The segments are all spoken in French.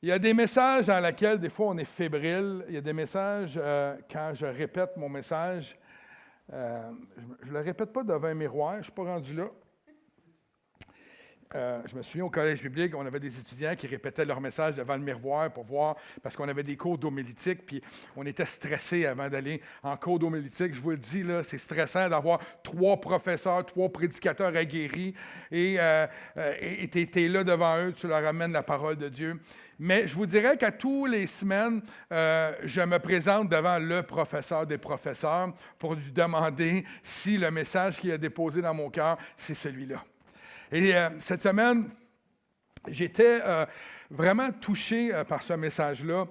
Il y a des messages dans lesquels, des fois, on est fébrile. Il y a des messages, quand je répète mon message, je ne le répète pas devant un miroir, je ne suis pas rendu là. Je me souviens au collège biblique, on avait des étudiants qui répétaient leur message devant le miroir pour voir, parce qu'on avait des cours d'homilétique, puis on était stressés avant d'aller en cours d'homilétique. Je vous le dis, là, c'est stressant d'avoir 3 professeurs, 3 prédicateurs aguerris, et tu es là devant eux, tu leur amènes la parole de Dieu. Mais je vous dirais qu'à tous les semaines, je me présente devant le professeur des professeurs pour lui demander si le message qu'il a déposé dans mon cœur, c'est celui-là. Et cette semaine, j'étais vraiment touché par ce message-là.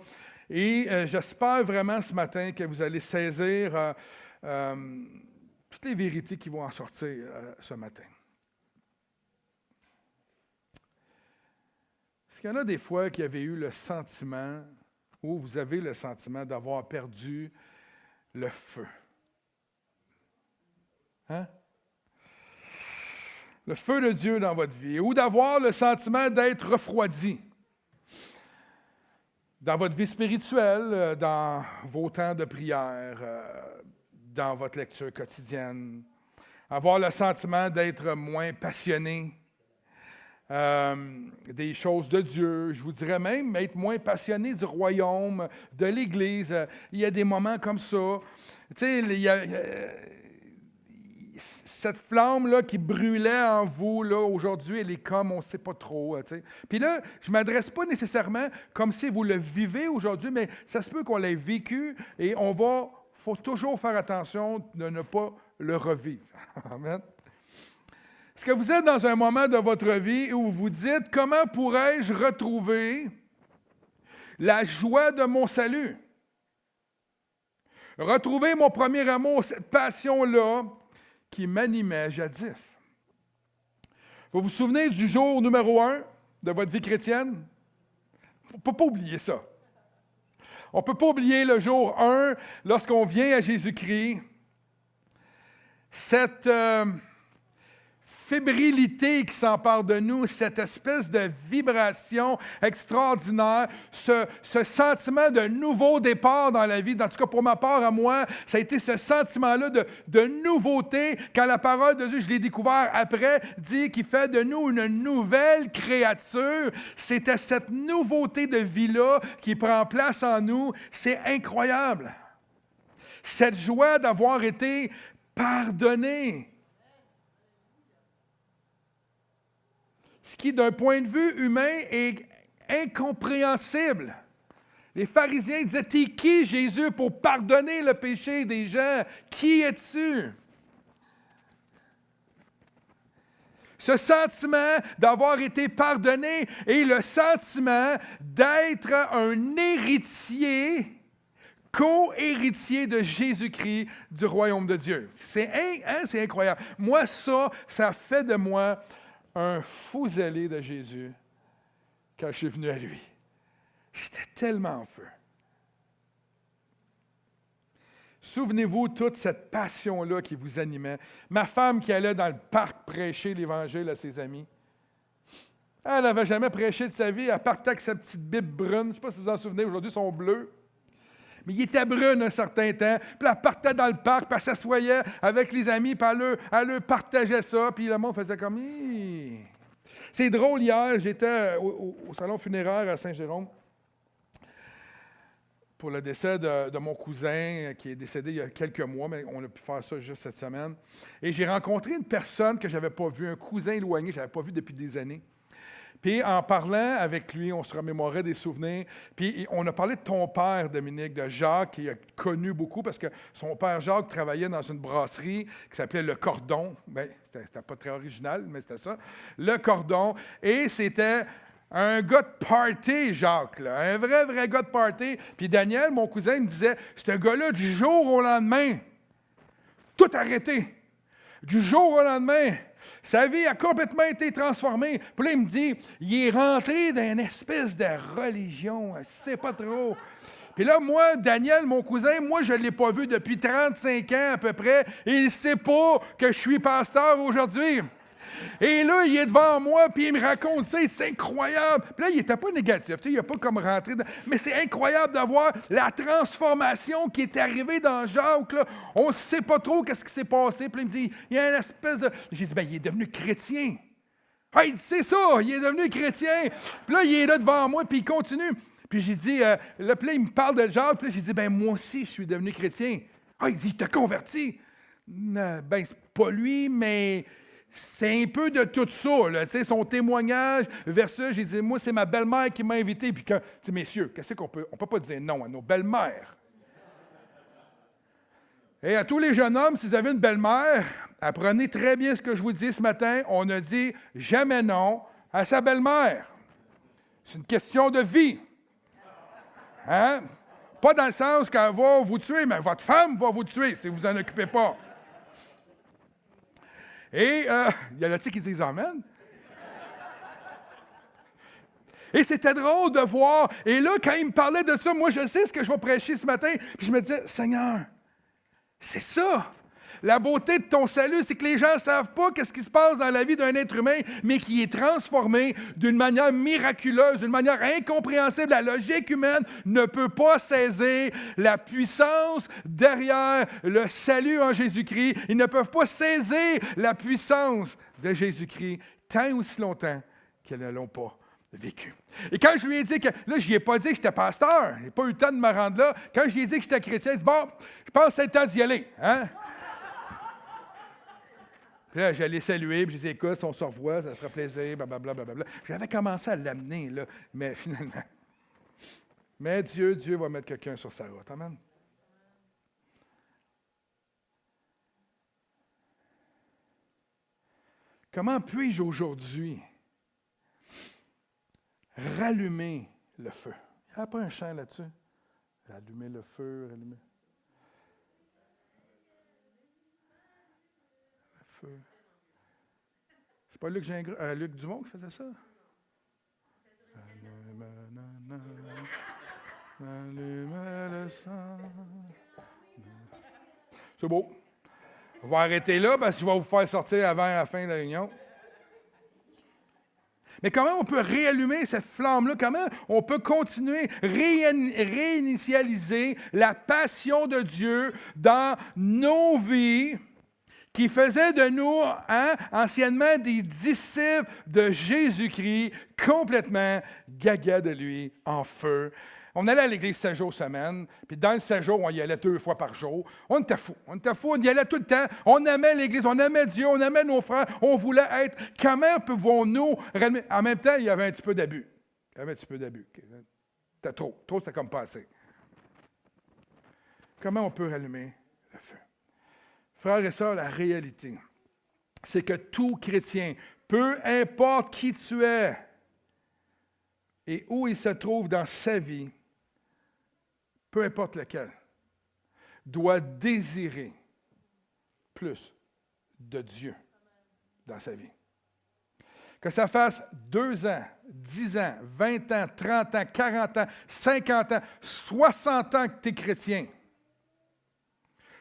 Et j'espère vraiment ce matin que vous allez saisir toutes les vérités qui vont en sortir ce matin. Est-ce qu'il y en a des fois qui avaient eu le sentiment, ou vous avez le sentiment d'avoir perdu le feu? Hein? Le feu de Dieu dans votre vie, ou d'avoir le sentiment d'être refroidi dans votre vie spirituelle, dans vos temps de prière, dans votre lecture quotidienne, avoir le sentiment d'être moins passionné des choses de Dieu, je vous dirais même être moins passionné du royaume, de l'Église. Il y a des moments comme ça. Tu sais, cette flamme-là qui brûlait en vous, là, aujourd'hui, elle est comme, on ne sait pas trop. Tu sais. Puis là, je ne m'adresse pas nécessairement comme si vous le vivez aujourd'hui, mais ça se peut qu'on l'ait vécu et il faut toujours faire attention de ne pas le revivre. Amen. Est-ce que vous êtes dans un moment de votre vie où vous vous dites, comment pourrais-je retrouver la joie de mon salut? Retrouver mon premier amour, cette passion-là, qui m'animait jadis. Vous vous souvenez du jour numéro 1 de votre vie chrétienne? On ne peut pas oublier ça. On ne peut pas oublier le jour 1 lorsqu'on vient à Jésus-Christ. Cette fébrilité qui s'empare de nous, cette espèce de vibration extraordinaire, ce sentiment de nouveau départ dans la vie, en tout cas pour ma part à moi, ça a été ce sentiment-là de nouveauté, quand la parole de Dieu, je l'ai découvert après, dit qu'il fait de nous une nouvelle créature. C'était cette nouveauté de vie-là qui prend place en nous. C'est incroyable. Cette joie d'avoir été pardonné. Ce qui, d'un point de vue humain, est incompréhensible. Les pharisiens disaient, « T'es qui, Jésus, pour pardonner le péché des gens? Qui es-tu? » Ce sentiment d'avoir été pardonné et le sentiment d'être un héritier, co-héritier de Jésus-Christ du royaume de Dieu. C'est incroyable. Moi, ça fait de moi un fou zélé de Jésus quand je suis venu à lui. J'étais tellement en feu. Souvenez-vous toute cette passion-là qui vous animait. Ma femme qui allait dans le parc prêcher l'Évangile à ses amis. Elle n'avait jamais prêché de sa vie. Elle partait avec sa petite Bible brune. Je ne sais pas si vous vous en souvenez, aujourd'hui, ils sont bleus. Mais il était brune un certain temps. Puis elle partait dans le parc, puis elle s'assoyait avec les amis, puis elle leur partageait ça. Puis le monde faisait comme... Hi. C'est drôle, hier, j'étais au salon funéraire à Saint-Jérôme pour le décès de mon cousin qui est décédé il y a quelques mois, mais on a pu faire ça juste cette semaine. Et j'ai rencontré une personne que je n'avais pas vue, un cousin éloigné, je ne l'avais pas vu depuis des années. Puis en parlant avec lui, on se remémorait des souvenirs. Puis on a parlé de ton père, Dominique, de Jacques, qui a connu beaucoup, parce que son père Jacques travaillait dans une brasserie qui s'appelait Le Cordon. Bien, c'était pas très original, mais c'était ça. Le Cordon. Et c'était un gars de party, Jacques, là. Un vrai gars de party. Puis Daniel, mon cousin, me disait, ce gars-là, du jour au lendemain, tout arrêté. Du jour au lendemain, sa vie a complètement été transformée. Puis là, il me dit, il est rentré dans une espèce de religion, je ne sais pas trop. Puis là, moi, Daniel, mon cousin, moi, je ne l'ai pas vu depuis 35 ans à peu près, et il ne sait pas que je suis pasteur aujourd'hui. Et là, il est devant moi, puis il me raconte ça, c'est incroyable. Puis là, il n'était pas négatif, il n'a pas comme rentré dans... Mais c'est incroyable de voir la transformation qui est arrivée dans Jacques. Là. On ne sait pas trop qu'est-ce qui s'est passé. Puis il me dit, il y a une espèce de... J'ai dit, il est devenu chrétien. Ah, il dit, c'est ça, il est devenu chrétien. Puis là, il est là devant moi, puis il continue. Puis j'ai dit, là, puis là, il me parle de Jacques, puis là, j'ai dit, moi aussi, je suis devenu chrétien. Ah, il dit, il t'a converti. C'est pas lui, mais c'est un peu de tout ça, là, son témoignage versus, j'ai dit, moi, c'est ma belle-mère qui m'a invité. Puis, messieurs, qu'est-ce qu'on peut... On ne peut pas dire non à nos belles-mères. Et à tous les jeunes hommes, si vous avez une belle-mère, apprenez très bien ce que je vous dis ce matin. On ne dit jamais non à sa belle-mère. C'est une question de vie. Hein? Pas dans le sens qu'elle va vous tuer, mais votre femme va vous tuer si vous n'en occupez pas. Et il y en a-t-il qui disent Amen? Et c'était drôle de voir. Et là, quand il me parlait de ça, moi, je sais ce que je vais prêcher ce matin. Puis je me disais, Seigneur, c'est ça. La beauté de ton salut, c'est que les gens ne savent pas ce qui se passe dans la vie d'un être humain, mais qui est transformé d'une manière miraculeuse, d'une manière incompréhensible. La logique humaine ne peut pas saisir la puissance derrière le salut en Jésus-Christ. Ils ne peuvent pas saisir la puissance de Jésus-Christ tant aussi longtemps qu'ils ne l'ont pas vécu. Et quand je lui ai dit que, là, je lui ai pas dit que j'étais pasteur, je n'ai pas eu le temps de me rendre là. Quand je lui ai dit que j'étais chrétien, il dit, bon, je pense que c'est le temps d'y aller, hein? Puis là, j'allais saluer, puis je disais, écoute, si on se revoit, ça ferait plaisir, blablabla. J'avais commencé à l'amener, là, mais finalement. Mais Dieu va mettre quelqu'un sur sa route. Amen. Comment puis-je aujourd'hui rallumer le feu? Il n'y a pas un chant là-dessus? Rallumer le feu, rallumer. Le feu. C'est pas Luc Dumont qui faisait ça? Rallumer le sang. C'est beau. On va arrêter là parce que je vais vous faire sortir avant la fin de la réunion. Mais comment on peut réallumer cette flamme-là? Comment on peut continuer, réinitialiser la passion de Dieu dans nos vies qui faisait de nous, anciennement, des disciples de Jésus-Christ, complètement gaga de lui, en feu. On allait à l'église 7 jours semaine, puis dans le 7 jours, on y allait 2 fois par jour. On était fous, on y allait tout le temps. On aimait l'église, on aimait Dieu, on aimait nos frères, on voulait être. Comment pouvons-nous... En même temps, il y avait un petit peu d'abus. C'était trop, c'était comme pas assez. Comment on peut rallumer le feu? Frères et sœurs, la réalité, c'est que tout chrétien, peu importe qui tu es et où il se trouve dans sa vie, peu importe lequel, doit désirer plus de Dieu dans sa vie. Que ça fasse 2 ans, 10 ans, 20 ans, 30 ans, 40 ans, 50 ans, 60 ans que tu es chrétien.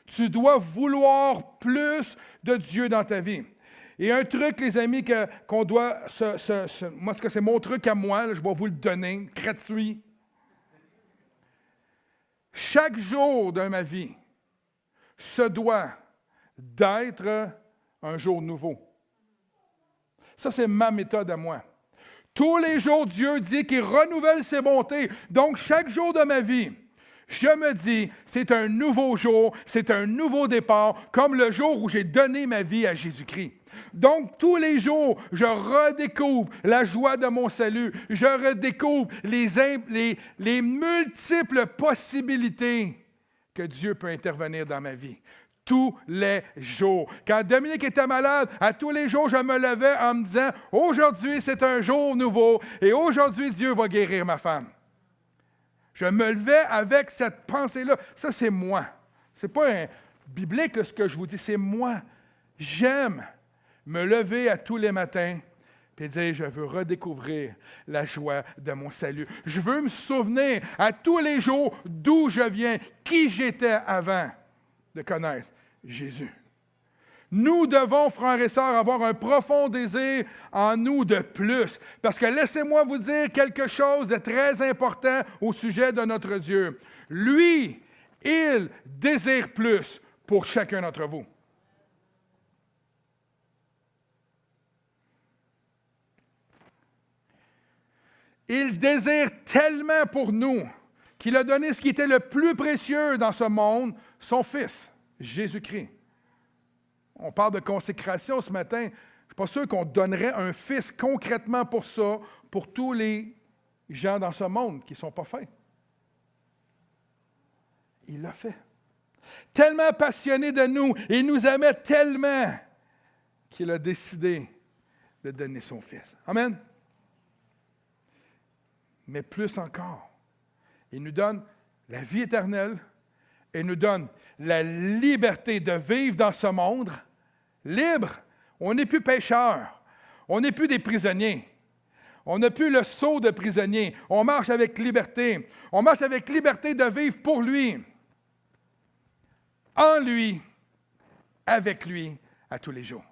Tu dois vouloir plus de Dieu dans ta vie. Et un truc, les amis, qu'on doit... moi, c'est mon truc à moi, là, je vais vous le donner, gratuit. Chaque jour de ma vie se doit d'être un jour nouveau. Ça, c'est ma méthode à moi. Tous les jours, Dieu dit qu'il renouvelle ses bontés. Donc, chaque jour de ma vie, je me dis, c'est un nouveau jour, c'est un nouveau départ, comme le jour où j'ai donné ma vie à Jésus-Christ. Donc, tous les jours, je redécouvre la joie de mon salut. Je redécouvre les multiples possibilités que Dieu peut intervenir dans ma vie. Tous les jours. Quand Dominique était malade, à tous les jours, je me levais en me disant, aujourd'hui, c'est un jour nouveau et aujourd'hui, Dieu va guérir ma femme. Je me levais avec cette pensée-là. Ça, c'est moi. Ce n'est pas biblique là, ce que je vous dis, c'est moi. J'aime me lever à tous les matins et dire, je veux redécouvrir la joie de mon salut. Je veux me souvenir à tous les jours d'où je viens, qui j'étais avant de connaître Jésus. Nous devons, frères et sœurs, avoir un profond désir en nous de plus. Parce que laissez-moi vous dire quelque chose de très important au sujet de notre Dieu. Lui, il désire plus pour chacun d'entre vous. Il désire tellement pour nous qu'il a donné ce qui était le plus précieux dans ce monde, son Fils, Jésus-Christ. On parle de consécration ce matin. Je ne suis pas sûr qu'on donnerait un Fils concrètement pour ça, pour tous les gens dans ce monde qui ne sont pas faits. Il l'a fait. Tellement passionné de nous, il nous aimait tellement qu'il a décidé de donner son Fils. Amen. Mais plus encore, il nous donne la vie éternelle, il nous donne la liberté de vivre dans ce monde libre. On n'est plus pécheurs, on n'est plus des prisonniers. On n'a plus le sceau de prisonnier. On marche avec liberté. On marche avec liberté de vivre pour lui, en lui, avec lui, à tous les jours.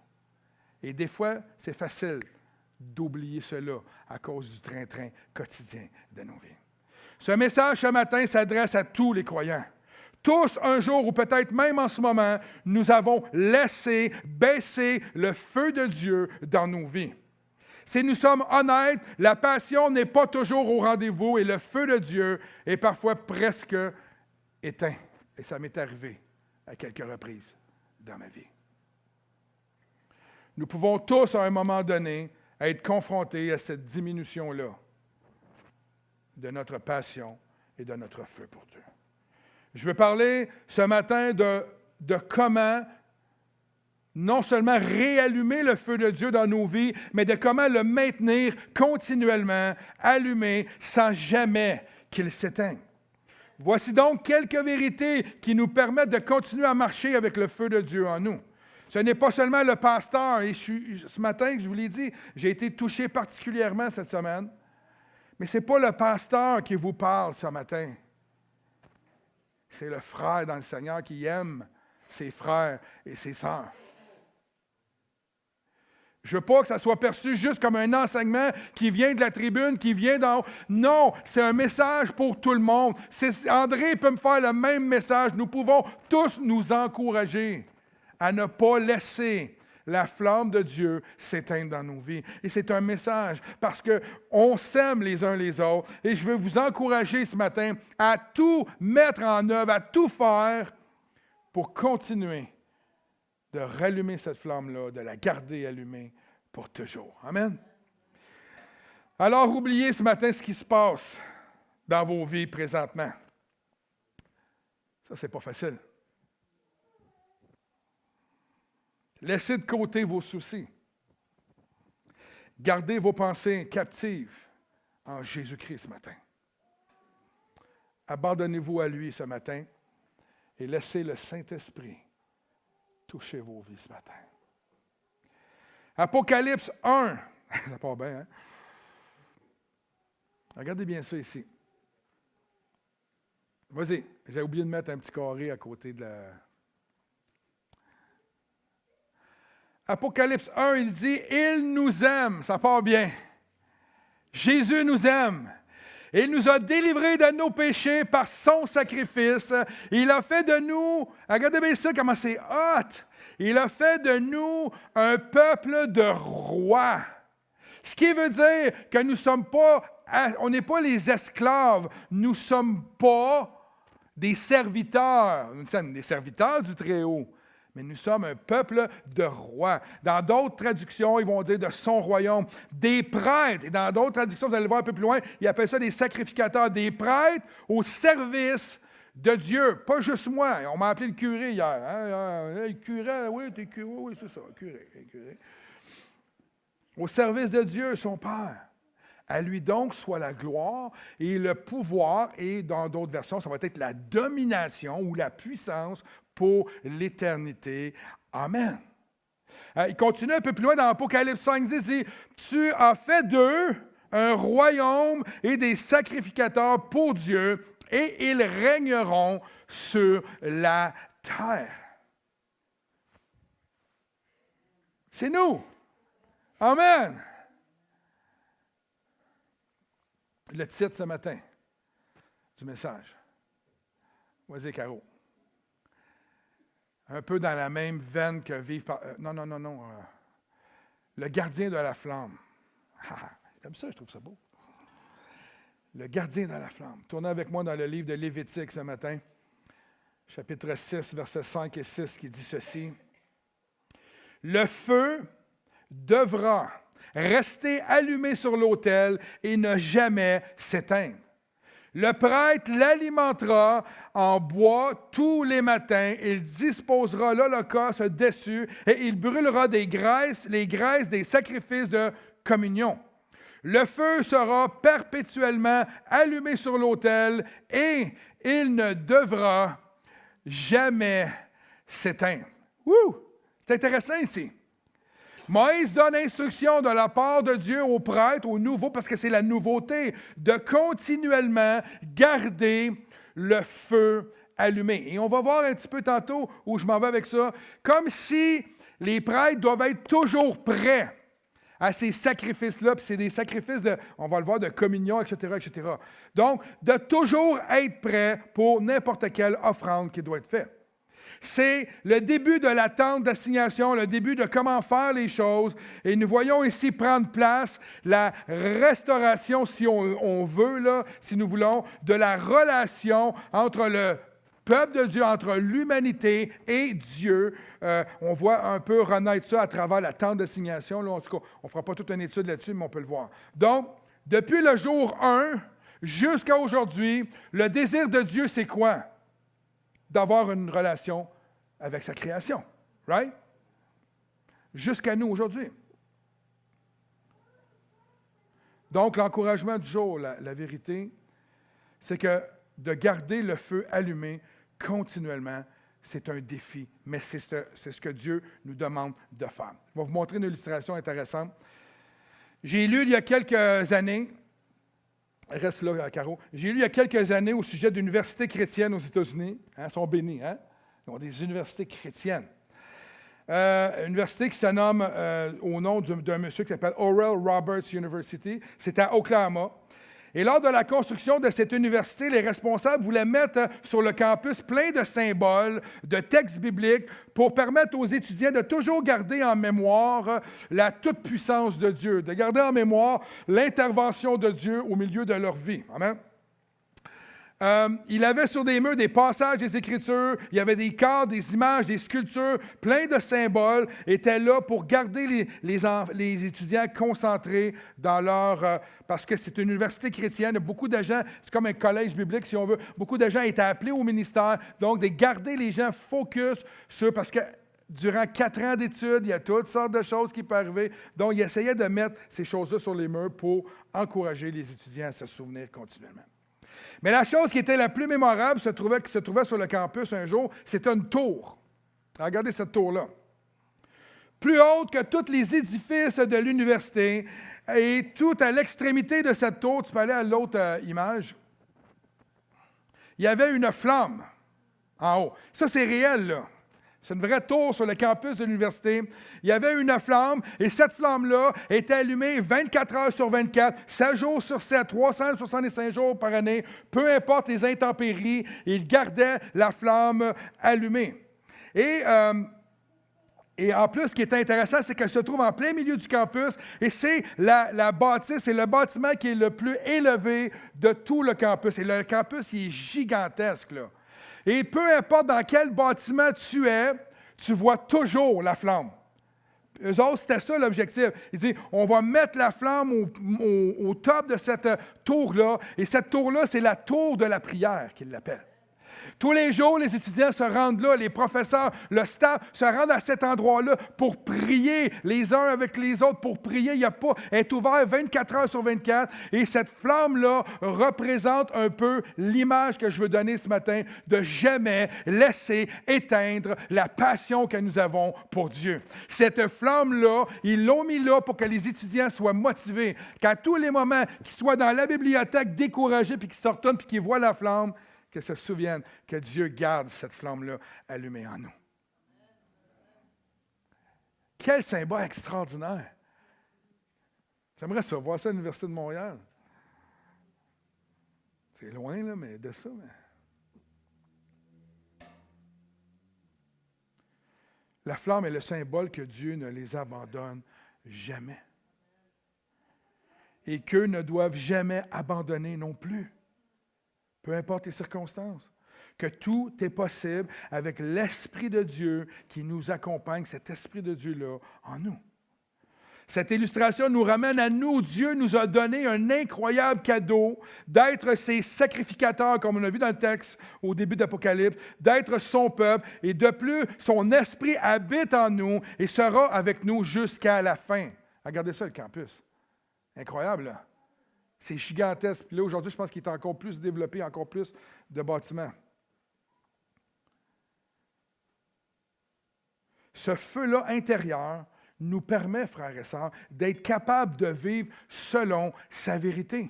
Et des fois, c'est facile d'oublier cela à cause du train-train quotidien de nos vies. Ce message ce matin s'adresse à tous les croyants. Tous, un jour, ou peut-être même en ce moment, nous avons laissé baisser le feu de Dieu dans nos vies. Si nous sommes honnêtes, la passion n'est pas toujours au rendez-vous et le feu de Dieu est parfois presque éteint. Et ça m'est arrivé à quelques reprises dans ma vie. Nous pouvons tous, à un moment donné, être confrontés à cette diminution-là de notre passion et de notre feu pour Dieu. Je veux parler ce matin de comment non seulement réallumer le feu de Dieu dans nos vies, mais de comment le maintenir continuellement allumé sans jamais qu'il s'éteigne. Voici donc quelques vérités qui nous permettent de continuer à marcher avec le feu de Dieu en nous. Ce n'est pas seulement le pasteur, et ce matin, je vous l'ai dit, j'ai été touché particulièrement cette semaine, mais ce n'est pas le pasteur qui vous parle ce matin. C'est le frère dans le Seigneur qui aime ses frères et ses sœurs. Je ne veux pas que ça soit perçu juste comme un enseignement qui vient de la tribune, qui vient d'en haut. Non, c'est un message pour tout le monde. André peut me faire le même message. Nous pouvons tous nous encourager à ne pas laisser la flamme de Dieu s'éteindre dans nos vies. Et c'est un message parce qu'on s'aime les uns les autres. Et je veux vous encourager ce matin à tout mettre en œuvre, à tout faire pour continuer de rallumer cette flamme-là, de la garder allumée pour toujours. Amen. Alors, oubliez ce matin ce qui se passe dans vos vies présentement. Ça, c'est pas facile. Laissez de côté vos soucis. Gardez vos pensées captives en Jésus-Christ ce matin. Abandonnez-vous à lui ce matin et laissez le Saint-Esprit toucher vos vies ce matin. Apocalypse 1. Ça part bien, hein? Regardez bien ça ici. Vas-y, j'ai oublié de mettre un petit carré à côté de la... Apocalypse 1, il dit « Il nous aime ». Ça part bien. Jésus nous aime. Il nous a délivrés de nos péchés par son sacrifice. Il a fait de nous, regardez bien ça, comment c'est hot. Il a fait de nous un peuple de rois. Ce qui veut dire que nous sommes pas, on n'est pas les esclaves, nous ne sommes pas des serviteurs. Nous sommes des serviteurs du Très-Haut. Mais nous sommes un peuple de rois. Dans d'autres traductions, ils vont dire de son royaume. Des prêtres. Et dans d'autres traductions, vous allez le voir un peu plus loin, ils appellent ça des sacrificateurs. Des prêtres au service de Dieu. Pas juste moi. On m'a appelé le curé hier. Hein? Le curé, oui, t'es curé. Oui, c'est ça, curé. Au service de Dieu, son Père. À lui donc soit la gloire et le pouvoir, et dans d'autres versions, ça va être la domination ou la puissance pour l'éternité. Amen. Il continue un peu plus loin dans Apocalypse 5, il dit « Tu as fait d'eux un royaume et des sacrificateurs pour Dieu, et ils régneront sur la terre. » C'est nous. Amen. Le titre ce matin du message. Vas-y, Caro. Un peu dans la même veine que vivre par... non. Le gardien de la flamme. Comme ça, je trouve ça beau. Le gardien de la flamme. Tournez avec moi dans le livre de Lévitique ce matin, chapitre 6, versets 5 et 6, qui dit ceci. Le feu devra rester allumé sur l'autel et ne jamais s'éteindre. Le prêtre l'alimentera en bois tous les matins. Il disposera l'holocauste dessus et il brûlera les graisses des sacrifices de communion. Le feu sera perpétuellement allumé sur l'autel et il ne devra jamais s'éteindre. Wouh! C'est intéressant ici. Moïse donne instruction de la part de Dieu aux prêtres, aux nouveaux, parce que c'est la nouveauté, de continuellement garder le feu allumé. Et on va voir un petit peu tantôt où je m'en vais avec ça, comme si les prêtres doivent être toujours prêts à ces sacrifices-là, puis c'est des sacrifices, on va le voir, de communion, etc., etc. Donc, de toujours être prêt pour n'importe quelle offrande qui doit être faite. C'est le début de la tente d'assignation, le début de comment faire les choses. Et nous voyons ici prendre place la restauration, si on veut, là, si nous voulons, de la relation entre le peuple de Dieu, entre l'humanité et Dieu. On voit un peu renaître ça à travers la tente d'assignation. Là, en tout cas, on ne fera pas toute une étude là-dessus, mais on peut le voir. Donc, depuis le jour 1 jusqu'à aujourd'hui, le désir de Dieu, c'est quoi? D'avoir une relation avec sa création. Right? Jusqu'à nous aujourd'hui. Donc, l'encouragement du jour, la vérité, c'est que de garder le feu allumé continuellement, c'est un défi, mais c'est ce que Dieu nous demande de faire. Je vais vous montrer une illustration intéressante. J'ai lu il y a quelques années, reste là, Caro, j'ai lu il y a quelques années au sujet d'universités chrétiennes aux États-Unis. Hein, ils sont bénis, hein? Ils ont des universités chrétiennes. Une université qui se nomme au nom d'un monsieur qui s'appelle Oral Roberts University. C'est à Oklahoma. Et lors de la construction de cette université, les responsables voulaient mettre sur le campus plein de symboles, de textes bibliques pour permettre aux étudiants de toujours garder en mémoire la toute-puissance de Dieu, de garder en mémoire l'intervention de Dieu au milieu de leur vie. Amen. Il avait sur des murs des passages des Écritures, il y avait des cadres, des images, des sculptures, plein de symboles étaient là pour garder les étudiants concentrés dans leur... parce que c'est une université chrétienne, beaucoup de gens, c'est comme un collège biblique si on veut, beaucoup de gens étaient appelés au ministère, donc de garder les gens focus sur... parce que durant 4 ans d'études, il y a toutes sortes de choses qui peuvent arriver, donc il essayait de mettre ces choses-là sur les murs pour encourager les étudiants à se souvenir continuellement. Mais la chose qui était la plus mémorable qui se trouvait sur le campus un jour, c'était une tour. Regardez cette tour-là. Plus haute que tous les édifices de l'université et tout à l'extrémité de cette tour, tu peux aller à l'autre image, il y avait une flamme en haut. Ça, c'est réel, là. C'est une vraie tour sur le campus de l'université. Il y avait une flamme, et cette flamme-là était allumée 24 heures sur 24, 7 jours sur 7, 365 jours par année, peu importe les intempéries, il gardait la flamme allumée. Et en plus, ce qui est intéressant, c'est qu'elle se trouve en plein milieu du campus, et c'est la bâtisse, c'est le bâtiment qui est le plus élevé de tout le campus. Et le campus, il est gigantesque, là. Et peu importe dans quel bâtiment tu es, tu vois toujours la flamme. Eux autres, c'était ça l'objectif. Ils disent, on va mettre la flamme au top de cette tour-là. Et cette tour-là, c'est la tour de la prière qu'ils l'appellent. Tous les jours, les étudiants se rendent là, les professeurs, le staff se rendent à cet endroit-là pour prier les uns avec les autres, pour prier. Il n'y a pas, elle est ouvert 24 heures sur 24. Et cette flamme-là représente un peu l'image que je veux donner ce matin de jamais laisser éteindre la passion que nous avons pour Dieu. Cette flamme-là, ils l'ont mis là pour que les étudiants soient motivés, qu'à tous les moments qu'ils soient dans la bibliothèque découragés, puis qu'ils se retournent, puis qu'ils voient la flamme, qu'ils se souviennent que Dieu garde cette flamme-là allumée en nous. Quel symbole extraordinaire! J'aimerais ça, voir ça à l'Université de Montréal. C'est loin, là, mais de ça. Mais... La flamme est le symbole que Dieu ne les abandonne jamais. Et qu'eux ne doivent jamais abandonner non plus, peu importe les circonstances. Que tout est possible avec l'Esprit de Dieu qui nous accompagne, cet Esprit de Dieu-là en nous. Cette illustration nous ramène à nous. Dieu nous a donné un incroyable cadeau d'être ses sacrificateurs, comme on a vu dans le texte au début d'Apocalypse, d'être son peuple. Et de plus, son Esprit habite en nous et sera avec nous jusqu'à la fin. Regardez ça, le campus. Incroyable, là. C'est gigantesque. Puis là, aujourd'hui, je pense qu'il est encore plus développé, encore plus de bâtiments. Ce feu-là intérieur nous permet, frères et sœurs, d'être capables de vivre selon sa vérité,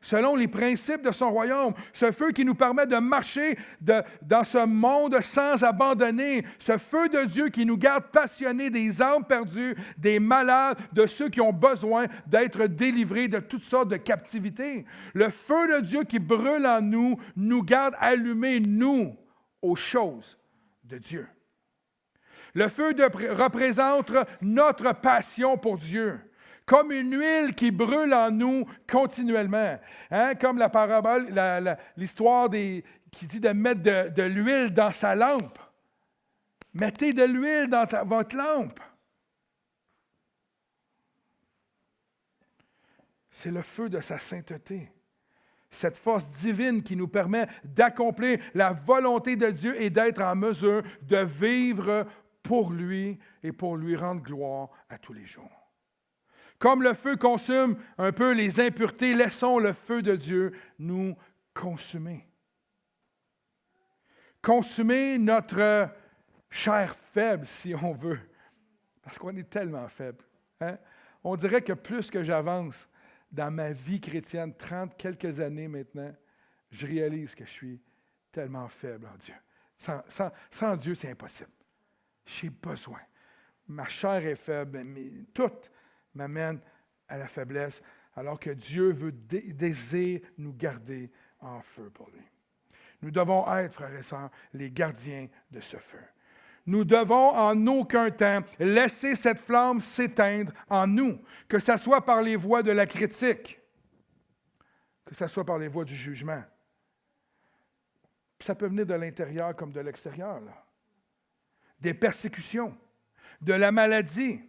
selon les principes de son royaume. Ce feu qui nous permet de marcher dans ce monde sans abandonner. Ce feu de Dieu qui nous garde passionnés des âmes perdues, des malades, de ceux qui ont besoin d'être délivrés de toutes sortes de captivités. Le feu de Dieu qui brûle en nous, nous garde allumés, nous, aux choses de Dieu. Le feu représente notre passion pour Dieu, comme une huile qui brûle en nous continuellement. Hein? Comme la parabole, l'histoire qui dit de mettre de l'huile dans sa lampe. Mettez de l'huile dans votre lampe. C'est le feu de sa sainteté. Cette force divine qui nous permet d'accomplir la volonté de Dieu et d'être en mesure de vivre pour lui et pour lui rendre gloire à tous les jours. Comme le feu consume un peu les impuretés, laissons le feu de Dieu nous consumer. Consumer notre chair faible, si on veut, parce qu'on est tellement faible. Hein? On dirait que plus que j'avance dans ma vie chrétienne, 30 quelques années maintenant, je réalise que je suis tellement faible en Dieu. Sans Dieu, c'est impossible. J'ai besoin. Ma chair est faible, mais tout m'amène à la faiblesse, alors que Dieu désire nous garder en feu pour lui. Nous devons être, frères et sœurs, les gardiens de ce feu. Nous devons en aucun temps laisser cette flamme s'éteindre en nous, que ce soit par les voies de la critique, que ce soit par les voies du jugement. Puis ça peut venir de l'intérieur comme de l'extérieur, là. Des persécutions, de la maladie.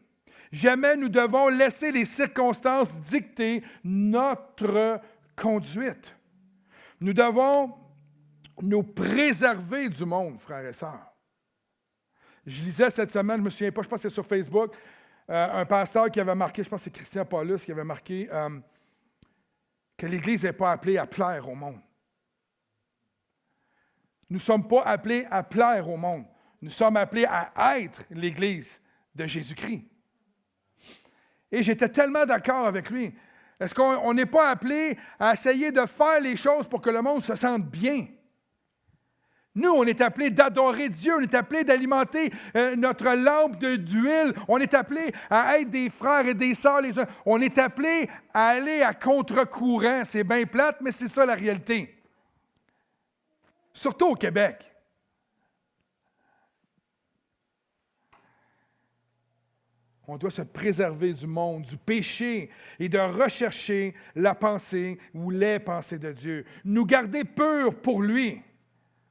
Jamais nous devons laisser les circonstances dicter notre conduite. Nous devons nous préserver du monde, frères et sœurs. Je lisais cette semaine, je ne me souviens pas, je pense que c'est sur Facebook, un pasteur qui avait marqué, je pense que c'est Christian Paulus, qui avait marqué que l'Église n'est pas appelée à plaire au monde. Nous ne sommes pas appelés à plaire au monde. Nous sommes appelés à être l'Église de Jésus-Christ. Et j'étais tellement d'accord avec lui. Est-ce qu'on n'est pas appelé à essayer de faire les choses pour que le monde se sente bien? Nous, on est appelés d'adorer Dieu, on est appelés d'alimenter notre lampe d'huile, on est appelés à être des frères et des sœurs les uns. On est appelés à aller à contre-courant. C'est bien plate, mais c'est ça la réalité. Surtout au Québec. On doit se préserver du monde, du péché et de rechercher la pensée ou les pensées de Dieu. Nous garder purs pour lui.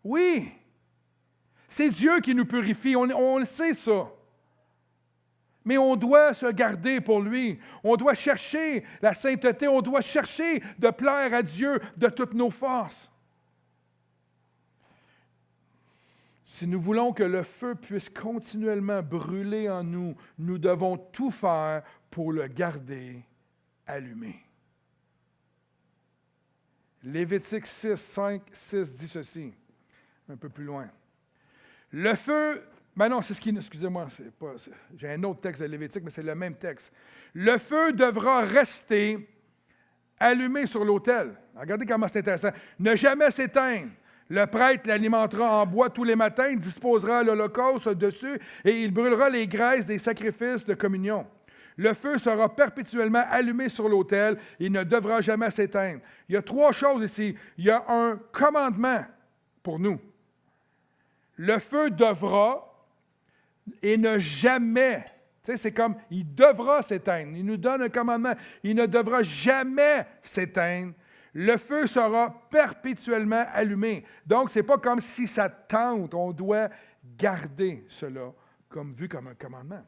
Oui, c'est Dieu qui nous purifie, on le sait ça. Mais on doit se garder pour lui. On doit chercher la sainteté, on doit chercher de plaire à Dieu de toutes nos forces. Si nous voulons que le feu puisse continuellement brûler en nous, nous devons tout faire pour le garder allumé. Lévitique 6, 5, 6 dit ceci, un peu plus loin. Le feu, excusez-moi, j'ai un autre texte de Lévitique, mais c'est le même texte. Le feu devra rester allumé sur l'autel. Regardez comment c'est intéressant. Ne jamais s'éteindre. Le prêtre l'alimentera en bois tous les matins, il disposera l'holocauste dessus et il brûlera les graisses des sacrifices de communion. Le feu sera perpétuellement allumé sur l'autel, il ne devra jamais s'éteindre. Il y a 3 choses ici. Il y a un commandement pour nous. Le feu devra et ne jamais. Tu sais, c'est comme, il devra s'éteindre. Il nous donne un commandement. Il ne devra jamais s'éteindre. Le feu sera perpétuellement allumé. Donc, ce n'est pas comme si ça tente. On doit garder cela vu comme un commandement.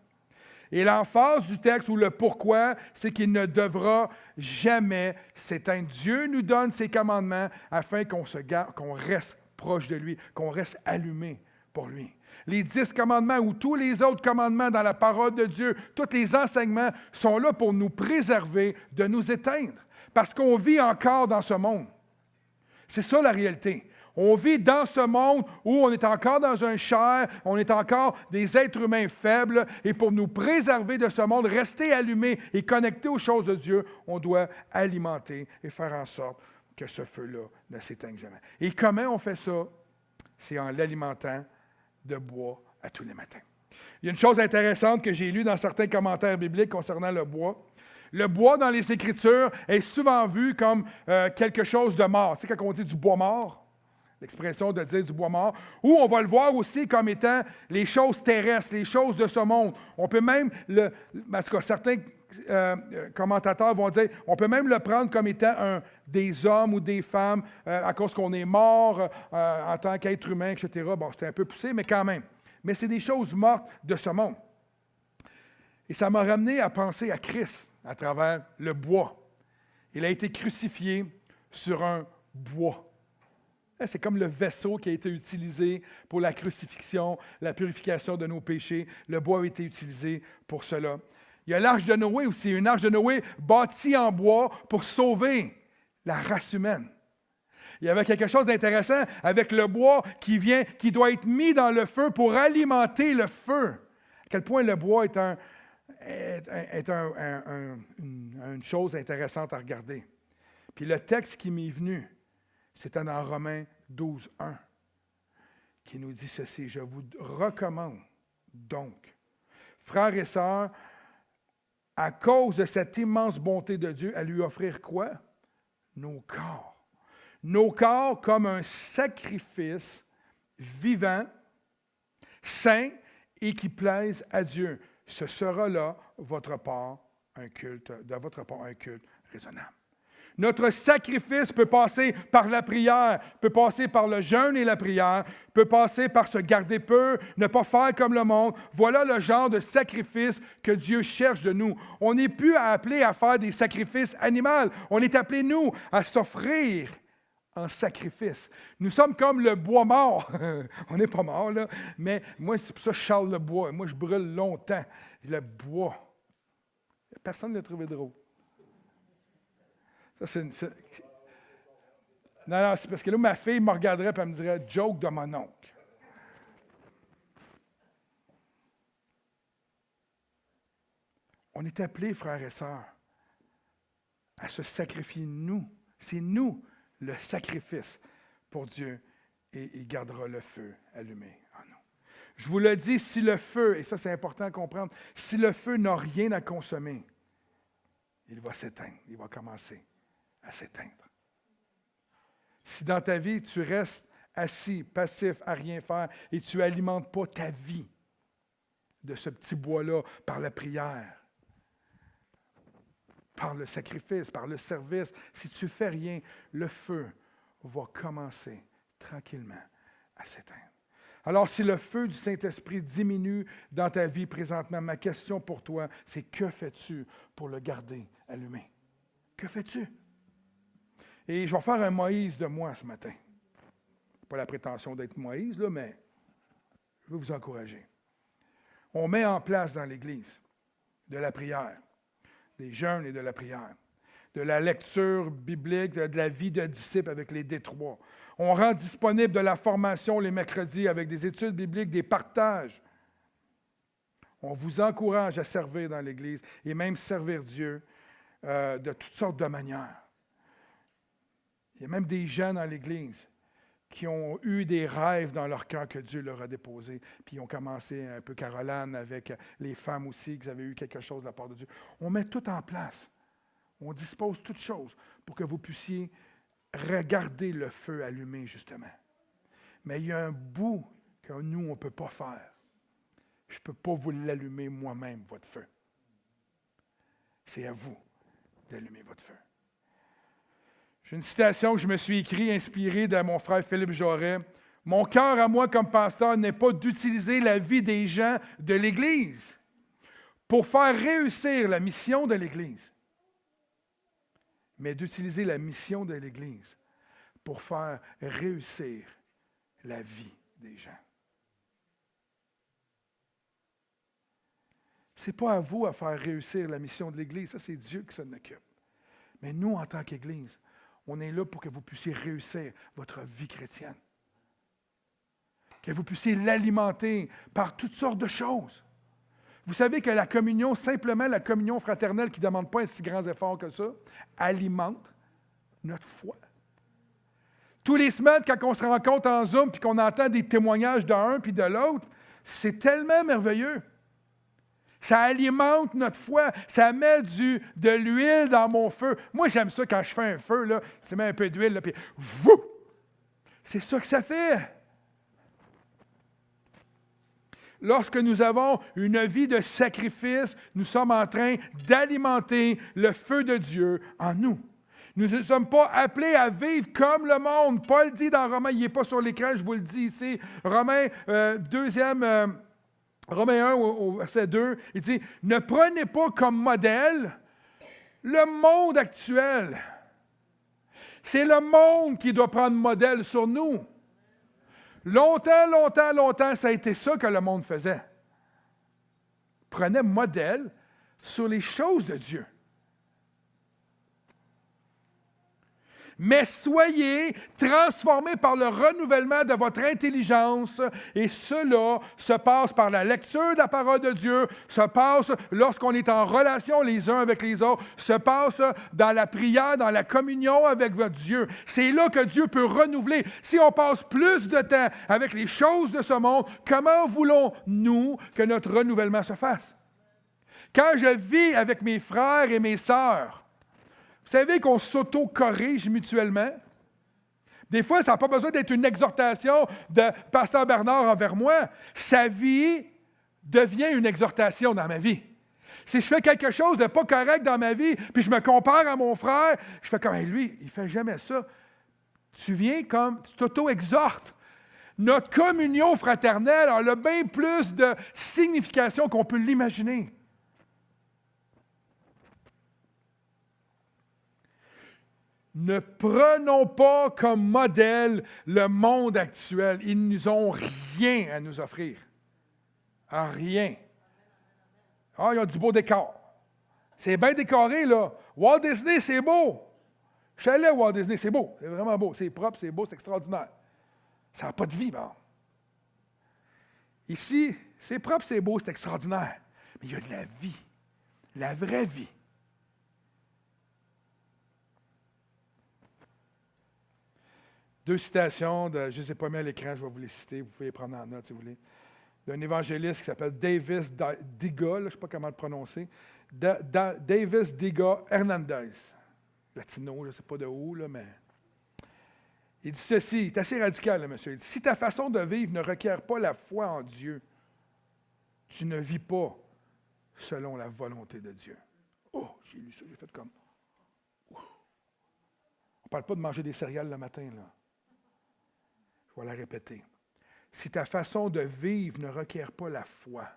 Et l'emphase du texte ou le pourquoi, c'est qu'il ne devra jamais s'éteindre. Dieu nous donne ses commandements afin qu'on reste proche de lui, qu'on reste allumé pour lui. Les 10 commandements ou tous les autres commandements dans la parole de Dieu, tous les enseignements sont là pour nous préserver de nous éteindre. Parce qu'on vit encore dans ce monde. C'est ça la réalité. On vit dans ce monde où on est encore dans un chair, on est encore des êtres humains faibles, et pour nous préserver de ce monde, rester allumés et connectés aux choses de Dieu, on doit alimenter et faire en sorte que ce feu-là ne s'éteigne jamais. Et comment on fait ça? C'est en l'alimentant de bois à tous les matins. Il y a une chose intéressante que j'ai lue dans certains commentaires bibliques concernant le bois. Le bois dans les Écritures est souvent vu comme quelque chose de mort. Tu sais, quand on dit du bois mort, l'expression de dire du bois mort, ou on va le voir aussi comme étant les choses terrestres, les choses de ce monde. On peut même, parce que certains commentateurs vont dire, on peut même le prendre comme étant des hommes ou des femmes à cause qu'on est mort en tant qu'être humain, etc. Bon, c'était un peu poussé, mais quand même. Mais c'est des choses mortes de ce monde. Et ça m'a ramené à penser à Christ à travers le bois. Il a été crucifié sur un bois. C'est comme le vaisseau qui a été utilisé pour la crucifixion, la purification de nos péchés. Le bois a été utilisé pour cela. Il y a l'arche de Noé aussi, une arche de Noé bâtie en bois pour sauver la race humaine. Il y avait quelque chose d'intéressant avec le bois qui doit être mis dans le feu pour alimenter le feu. À quel point le bois est une chose intéressante à regarder. Puis le texte qui m'est venu, c'était dans Romains 12, 1, qui nous dit ceci: « Je vous recommande donc, frères et sœurs, à cause de cette immense bonté de Dieu, à lui offrir quoi? Nos corps. Nos corps comme un sacrifice vivant, saint et qui plaise à Dieu. Ce sera là de votre part un culte raisonnable. » Notre sacrifice peut passer par la prière, peut passer par le jeûne et la prière, peut passer par se garder peu, ne pas faire comme le monde. Voilà le genre de sacrifice que Dieu cherche de nous. On n'est plus appelé à faire des sacrifices animaux. On est appelé, nous, à s'offrir en sacrifice. Nous sommes comme le bois mort. On n'est pas mort, là, mais moi, c'est pour ça que je charle le bois. Moi, je brûle longtemps. Le bois. Personne ne l'a trouvé drôle. Non, c'est parce que là, ma fille me regarderait et elle me dirait « joke de mon oncle ». On est appelés, frères et sœurs, à se sacrifier nous. C'est nous le sacrifice pour Dieu et il gardera le feu allumé en nous. Je vous le dis, si le feu, et ça c'est important à comprendre, si le feu n'a rien à consommer, il va s'éteindre, il va commencer à s'éteindre. Si dans ta vie, tu restes assis, passif, à rien faire, et tu n'alimentes pas ta vie de ce petit bois-là par la prière, par le sacrifice, par le service, si tu ne fais rien, le feu va commencer tranquillement à s'éteindre. Alors, si le feu du Saint-Esprit diminue dans ta vie présentement, ma question pour toi, c'est que fais-tu pour le garder allumé? Que fais-tu? Et je vais faire un Moïse de moi ce matin. Pas la prétention d'être Moïse, là, mais je veux vous encourager. On met en place dans l'Église de la prière, des jeûnes et de la prière, de la lecture biblique, de la vie de disciples avec les Détroits. On rend disponible de la formation les mercredis avec des études bibliques, des partages. On vous encourage à servir dans l'Église et même servir Dieu de toutes sortes de manières. Il y a même des gens dans l'Église qui ont eu des rêves dans leur cœur que Dieu leur a déposés. Puis ils ont commencé un peu Caroline avec les femmes aussi, qui avaient eu quelque chose de la part de Dieu. On met tout en place. On dispose toutes choses pour que vous puissiez regarder le feu allumé, justement. Mais il y a un bout que nous, on ne peut pas faire. Je ne peux pas vous l'allumer moi-même, votre feu. C'est à vous d'allumer votre feu. J'ai une citation que je me suis écrite, inspirée de mon frère Philippe Joret. « Mon cœur à moi comme pasteur n'est pas d'utiliser la vie des gens de l'Église pour faire réussir la mission de l'Église, mais d'utiliser la mission de l'Église pour faire réussir la vie des gens. » Ce n'est pas à vous à faire réussir la mission de l'Église, ça c'est Dieu qui s'en occupe. Mais nous, en tant qu'Église, on est là pour que vous puissiez réussir votre vie chrétienne. Que vous puissiez l'alimenter par toutes sortes de choses. Vous savez que la communion, simplement la communion fraternelle qui ne demande pas un si grand effort que ça, alimente notre foi. Tous les semaines, quand on se rencontre en Zoom et qu'on entend des témoignages d'un puis de l'autre, c'est tellement merveilleux. Ça alimente notre foi. Ça met de l'huile dans mon feu. Moi, j'aime ça quand je fais un feu, là, tu mets un peu d'huile, là, puis wouh! C'est ça que ça fait. Lorsque nous avons une vie de sacrifice, nous sommes en train d'alimenter le feu de Dieu en nous. Nous ne sommes pas appelés à vivre comme le monde. Paul dit dans Romains, il n'est pas sur l'écran, je vous le dis ici, Romains 1 au verset 2, il dit, « Ne prenez pas comme modèle le monde actuel. » C'est le monde qui doit prendre modèle sur nous. Longtemps, ça a été ça que le monde faisait. Prenait modèle sur les choses de Dieu. Mais soyez transformés par le renouvellement de votre intelligence, et cela se passe par la lecture de la parole de Dieu, se passe lorsqu'on est en relation les uns avec les autres, se passe dans la prière, dans la communion avec votre Dieu. C'est là que Dieu peut renouveler. Si on passe plus de temps avec les choses de ce monde, comment voulons-nous que notre renouvellement se fasse? Quand je vis avec mes frères et mes sœurs, vous savez qu'on s'auto-corrige mutuellement? Des fois, ça n'a pas besoin d'être une exhortation de Pasteur Bernard envers moi. Sa vie devient une exhortation dans ma vie. Si je fais quelque chose de pas correct dans ma vie, puis je me compare à mon frère, je fais comme lui, il ne fait jamais ça. Tu viens comme, tu t'auto-exhortes. Notre communion fraternelle a bien plus de signification qu'on peut l'imaginer. Ne prenons pas comme modèle le monde actuel. Ils n'ont rien à nous offrir. Rien. Ah, ils ont du beau décor. C'est bien décoré, là. Walt Disney, c'est beau. Je suis allé à Walt Disney, c'est beau. C'est vraiment beau. C'est propre, c'est beau, c'est extraordinaire. Ça n'a pas de vie, bon. Ici, c'est propre, c'est beau, c'est extraordinaire. Mais il y a de la vie. La vraie vie. Deux citations, je ne les ai pas mis à l'écran, je vais vous les citer, vous pouvez les prendre en note si vous voulez. D'un évangéliste qui s'appelle Davis Diga, je ne sais pas comment le prononcer, Davis Diga Hernandez. Latino, je ne sais pas de où, là, mais... Il dit ceci, il est assez radical, là, monsieur. Il dit, « Si ta façon de vivre ne requiert pas la foi en Dieu, tu ne vis pas selon la volonté de Dieu. » Oh, j'ai lu ça, j'ai fait comme... On ne parle pas de manger des céréales le matin, là. Je vais la répéter. Si ta façon de vivre ne requiert pas la foi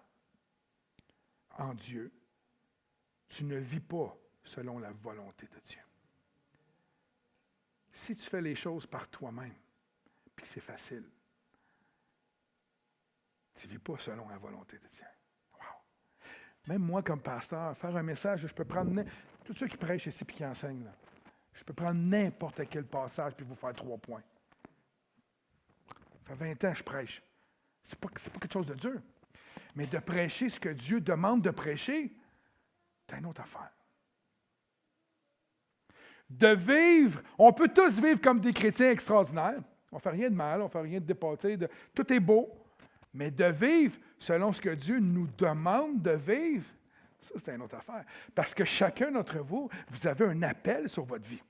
en Dieu, tu ne vis pas selon la volonté de Dieu. Si tu fais les choses par toi-même, puis que c'est facile, tu ne vis pas selon la volonté de Dieu. Wow. Même moi, comme pasteur, faire un message, je peux prendre tous ceux qui prêchent ici et qui enseignent, là, je peux prendre n'importe quel passage puis vous faire 3 points. Ça fait 20 ans que je prêche. C'est pas quelque chose de dur. Mais de prêcher ce que Dieu demande de prêcher, c'est une autre affaire. De vivre, on peut tous vivre comme des chrétiens extraordinaires. On ne fait rien de mal, on ne fait rien de dépassé. Tout est beau. Mais de vivre selon ce que Dieu nous demande de vivre, ça, c'est une autre affaire. Parce que chacun d'entre vous, vous avez un appel sur votre vie.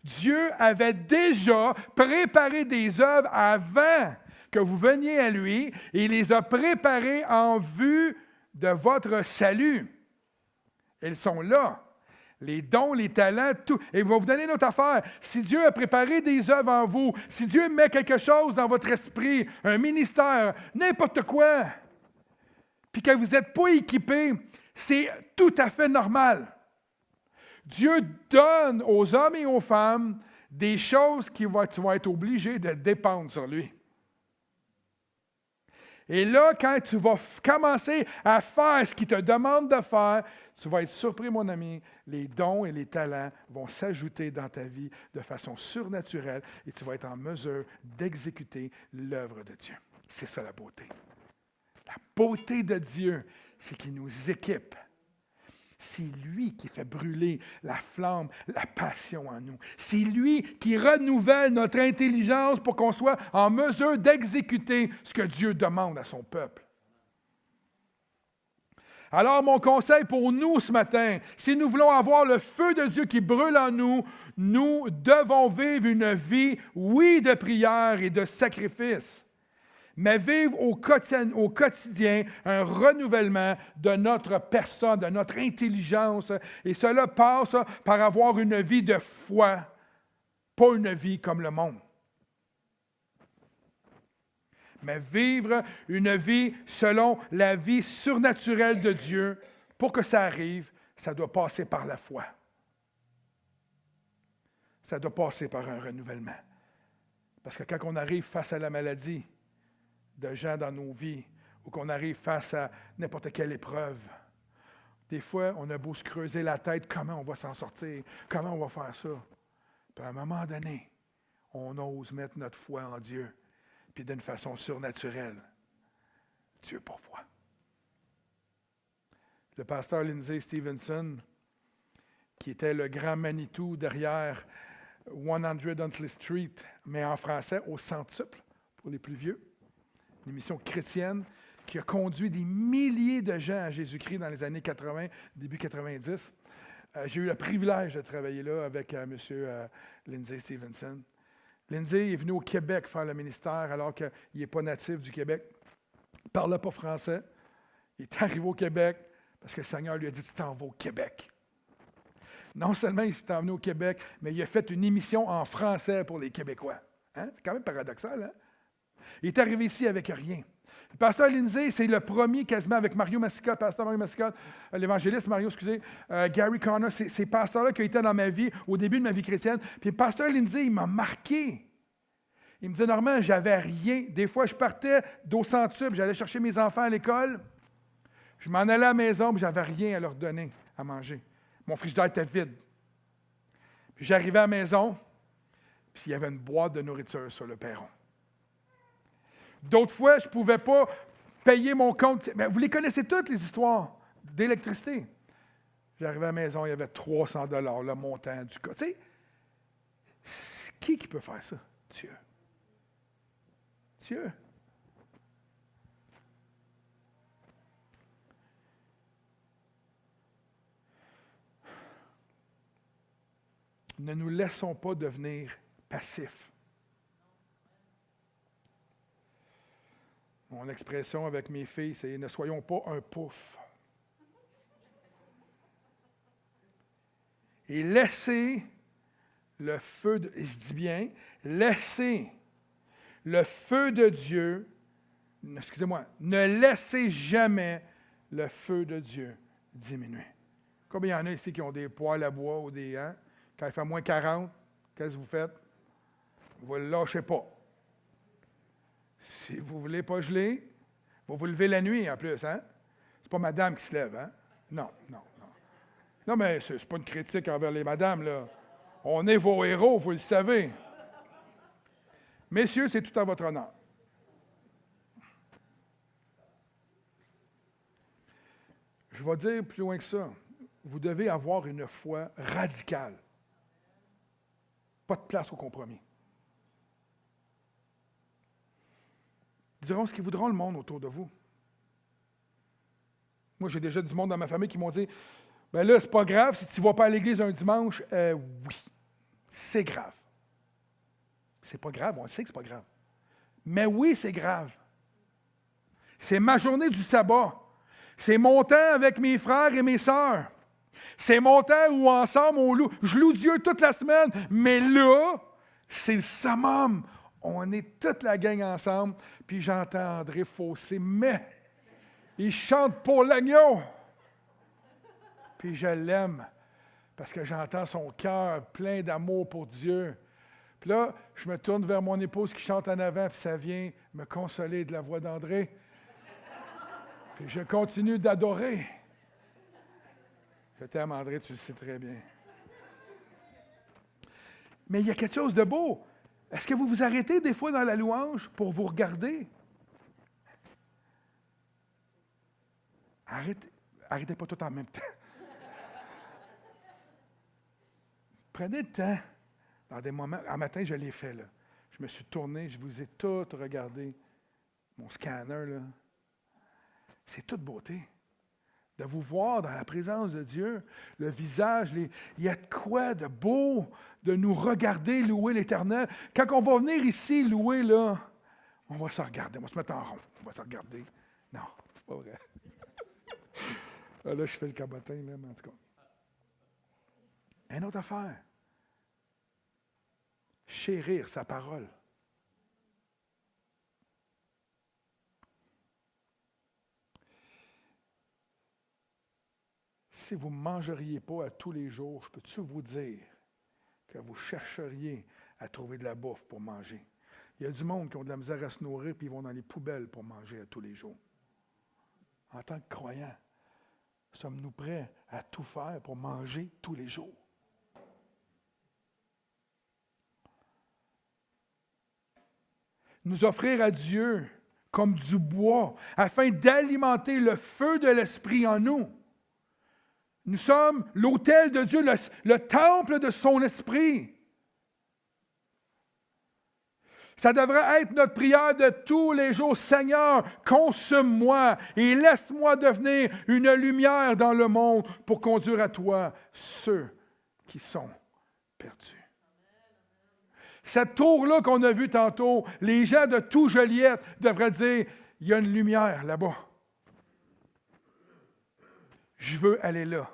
Dieu avait déjà préparé des œuvres avant que vous veniez à lui et il les a préparées en vue de votre salut. Elles sont là. Les dons, les talents, tout. Et il va vous donner une autre affaire. Si Dieu a préparé des œuvres en vous, si Dieu met quelque chose dans votre esprit, un ministère, n'importe quoi, puis que vous n'êtes pas équipé, c'est tout à fait normal. Dieu donne aux hommes et aux femmes des choses tu vas être obligé de dépendre sur lui. Et là, quand tu vas commencer à faire ce qu'il te demande de faire, tu vas être surpris, mon ami, les dons et les talents vont s'ajouter dans ta vie de façon surnaturelle et tu vas être en mesure d'exécuter l'œuvre de Dieu. C'est ça la beauté. La beauté de Dieu, c'est qu'il nous équipe. C'est lui qui fait brûler la flamme, la passion en nous. C'est lui qui renouvelle notre intelligence pour qu'on soit en mesure d'exécuter ce que Dieu demande à son peuple. Alors, mon conseil pour nous ce matin, si nous voulons avoir le feu de Dieu qui brûle en nous, nous devons vivre une vie, oui, de prière et de sacrifice, mais vivre au quotidien un renouvellement de notre personne, de notre intelligence. Et cela passe par avoir une vie de foi, pas une vie comme le monde. Mais vivre une vie selon la vie surnaturelle de Dieu, pour que ça arrive, ça doit passer par la foi. Ça doit passer par un renouvellement. Parce que quand on arrive face à la maladie, de gens dans nos vies, ou qu'on arrive face à n'importe quelle épreuve. Des fois, on a beau se creuser la tête, comment on va s'en sortir, comment on va faire ça. Puis à un moment donné, on ose mettre notre foi en Dieu, puis d'une façon surnaturelle, Dieu pourvoit. Le pasteur Lindsay Stevenson, qui était le grand Manitou derrière 100 Huntley Street, mais en français, au centuple, pour les plus vieux, une émission chrétienne qui a conduit des milliers de gens à Jésus-Christ dans les années 80, début 90. J'ai eu le privilège de travailler là avec M. Lindsay Stevenson. Lindsay est venu au Québec faire le ministère alors qu'il n'est pas natif du Québec. Il ne parlait pas français. Il est arrivé au Québec parce que le Seigneur lui a dit « Tu t'en vas au Québec ». Non seulement il s'est emmené au Québec, mais il a fait une émission en français pour les Québécois. Hein? C'est quand même paradoxal, hein? Il est arrivé ici avec rien. Le pasteur Lindsay, c'est le premier quasiment avec Mario Massicotte, pasteur Mario Massicotte, l'évangéliste Mario, Gary Connor, ces pasteurs-là qui ont été dans ma vie, au début de ma vie chrétienne. Puis le pasteur Lindsay, il m'a marqué. Il me disait, Normand, j'avais rien. Des fois, je partais d'au centuple, j'allais chercher mes enfants à l'école. Je m'en allais à la maison, puis j'avais rien à leur donner à manger. Mon frigidaire était vide. Puis j'arrivais à la maison, puis il y avait une boîte de nourriture sur le perron. D'autres fois, je ne pouvais pas payer mon compte. Mais vous les connaissez toutes, les histoires d'électricité. J'arrivais à la maison, il y avait 300 $, le montant du cas. Tu sais, qui peut faire ça? Dieu. Dieu. Ne nous laissons pas devenir passifs. Mon expression avec mes filles, c'est « ne soyons pas un pouf ». Et laissez le feu, je dis bien, laissez le feu de Dieu, excusez-moi, ne laissez jamais le feu de Dieu diminuer. Combien il y en a ici qui ont des poêles à bois ou des... Hein? Quand il fait moins 40, qu'est-ce que vous faites? Vous ne le lâchez pas. Si vous ne voulez pas geler, vous vous levez la nuit en plus, hein? C'est pas madame qui se lève, hein? Non. Non, mais ce n'est pas une critique envers les madames, là. On est vos héros, vous le savez. Messieurs, c'est tout à votre honneur. Je vais dire plus loin que ça. Vous devez avoir une foi radicale. Pas de place au compromis. diront ce qu'ils voudront le monde autour de vous. Moi, j'ai déjà du monde dans ma famille qui m'ont dit, ben là, c'est pas grave si tu ne vas pas à l'église un dimanche. Oui, c'est grave. C'est pas grave, on sait que c'est pas grave. Mais oui, c'est grave. C'est ma journée du sabbat. C'est mon temps avec mes frères et mes sœurs. C'est mon temps où ensemble, je loue Dieu toute la semaine. Mais là, c'est le summum. On est toute la gang ensemble. Puis j'entends André Fossé, mais il chante pour l'agneau. Puis je l'aime parce que j'entends son cœur plein d'amour pour Dieu. Puis là, je me tourne vers mon épouse qui chante en avant, puis ça vient me consoler de la voix d'André. Puis je continue d'adorer. Je t'aime, André, tu le sais très bien. Mais il y a quelque chose de beau. Est-ce que vous vous arrêtez des fois dans la louange pour vous regarder? Arrêtez pas tout en même temps. Prenez le temps. Dans des moments, un matin, je l'ai fait, là. Je me suis tourné, je vous ai tous regardé. Mon scanner, là. C'est toute beauté. De vous voir dans la présence de Dieu, le visage, il y a de quoi de beau de nous regarder louer l'Éternel. Quand on va venir ici louer, là, on va se regarder, on va se mettre en rond, on va se regarder. Non, c'est pas vrai. Là, je fais le cabotin, là, mais en tout cas. Une autre affaire. Chérir sa parole. Si vous ne mangeriez pas à tous les jours, je peux-tu vous dire que vous chercheriez à trouver de la bouffe pour manger? Il y a du monde qui ont de la misère à se nourrir puis ils vont dans les poubelles pour manger à tous les jours. En tant que croyants, sommes-nous prêts à tout faire pour manger tous les jours? Nous offrir à Dieu comme du bois afin d'alimenter le feu de l'Esprit en nous. Nous sommes l'autel de Dieu, le temple de son Esprit. Ça devrait être notre prière de tous les jours. Seigneur, consume-moi et laisse-moi devenir une lumière dans le monde pour conduire à toi ceux qui sont perdus. Cette tour-là qu'on a vue tantôt, les gens de tout Joliette devraient dire, il y a une lumière là-bas. Je veux aller là.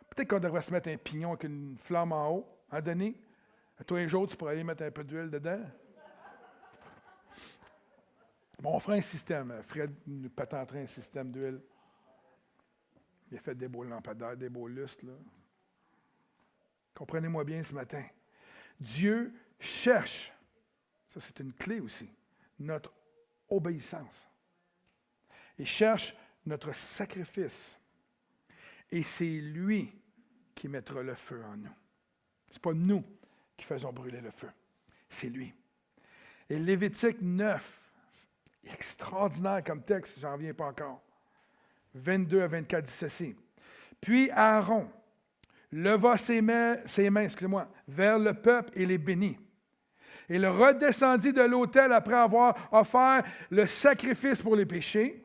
Peut-être qu'on devrait se mettre un pignon avec une flamme en haut, hein, Denis? À tous les jours, tu pourrais aller mettre un peu d'huile dedans. Bon, on fera un système. Fred nous patenterait un système d'huile. Il a fait des beaux lampadaires, des beaux lustres, là. Comprenez-moi bien ce matin. Dieu cherche, ça c'est une clé aussi, notre obéissance. Il cherche notre sacrifice. Et c'est lui qui mettra le feu en nous. Ce n'est pas nous qui faisons brûler le feu. C'est lui. Et Lévitique 9, extraordinaire comme texte, j'en reviens pas encore. 22 à 24 dit ceci. Puis Aaron leva ses mains, vers le peuple et les bénit. Il redescendit de l'autel après avoir offert le sacrifice pour les péchés.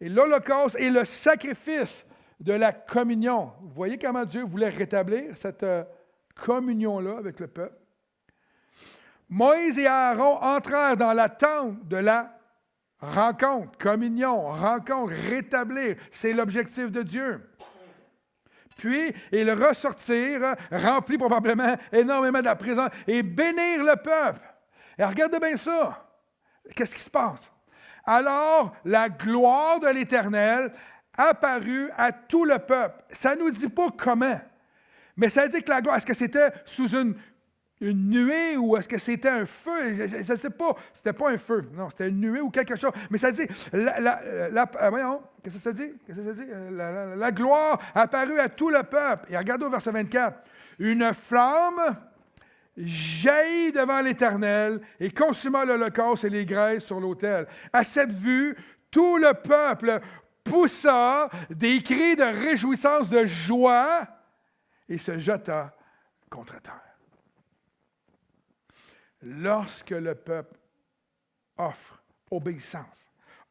Et l'Holocauste et le sacrifice de la communion. Vous voyez comment Dieu voulait rétablir cette communion-là avec le peuple. Moïse et Aaron entrèrent dans la tente de la rencontre, communion, rencontre, rétablir. C'est l'objectif de Dieu. Puis, ils ressortirent, remplis probablement énormément de la présence, et bénir le peuple. Et regardez bien ça. Qu'est-ce qui se passe? Alors, la gloire de l'Éternel apparut à tout le peuple. Ça ne nous dit pas comment, mais ça dit que la gloire, est-ce que c'était sous une nuée ou est-ce que c'était un feu? Je ne sais pas. C'était pas un feu. Non, c'était une nuée ou quelque chose. Mais ça dit, voyons, qu'est-ce que ça dit? Qu'est-ce que ça dit? La gloire apparut à tout le peuple. Et regardez au verset 24. Une flamme jaillit devant l'Éternel et consuma l'Holocauste et les graisses sur l'autel. À cette vue, tout le peuple poussa des cris de réjouissance, de joie et se jeta contre terre. Lorsque le peuple offre obéissance,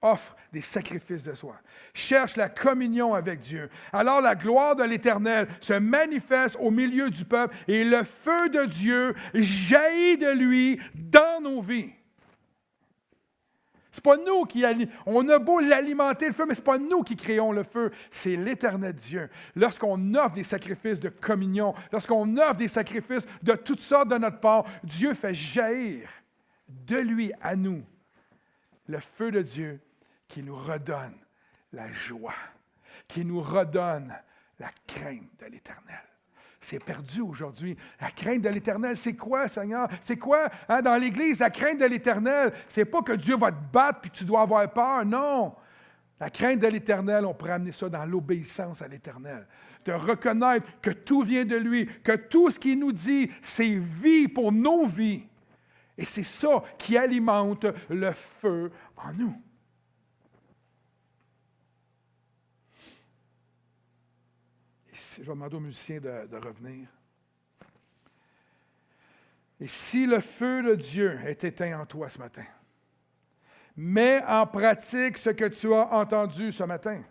offre des sacrifices de soi, cherche la communion avec Dieu. Alors la gloire de l'Éternel se manifeste au milieu du peuple et le feu de Dieu jaillit de lui dans nos vies. Ce n'est pas nous on a beau l'alimenter, le feu, mais ce n'est pas nous qui créons le feu, c'est l'Éternel Dieu. Lorsqu'on offre des sacrifices de communion, lorsqu'on offre des sacrifices de toutes sortes de notre part, Dieu fait jaillir de lui à nous le feu de Dieu qui nous redonne la joie, qui nous redonne la crainte de l'Éternel. C'est perdu aujourd'hui. La crainte de l'Éternel, c'est quoi, Seigneur? C'est quoi, dans l'Église, la crainte de l'Éternel? C'est pas que Dieu va te battre puis tu dois avoir peur, non. La crainte de l'Éternel, on pourrait amener ça dans l'obéissance à l'Éternel. De reconnaître que tout vient de lui, que tout ce qu'il nous dit, c'est vie pour nos vies. Et c'est ça qui alimente le feu en nous. Je vais demander aux musiciens de revenir. Et si le feu de Dieu est éteint en toi ce matin, mets en pratique ce que tu as entendu ce matin.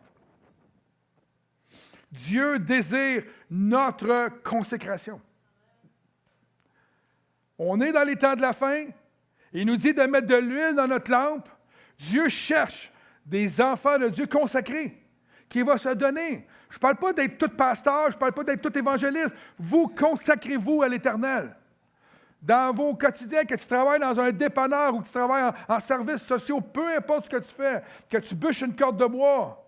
Dieu désire notre consécration. On est dans les temps de la fin. Il nous dit de mettre de l'huile dans notre lampe. Dieu cherche des enfants de Dieu consacrés qui vont se donner. Je ne parle pas d'être tout pasteur, je ne parle pas d'être tout évangéliste. Vous consacrez-vous à l'Éternel. Dans vos quotidiens, que tu travailles dans un dépanneur ou que tu travailles en services sociaux, peu importe ce que tu fais, que tu bûches une corde de bois,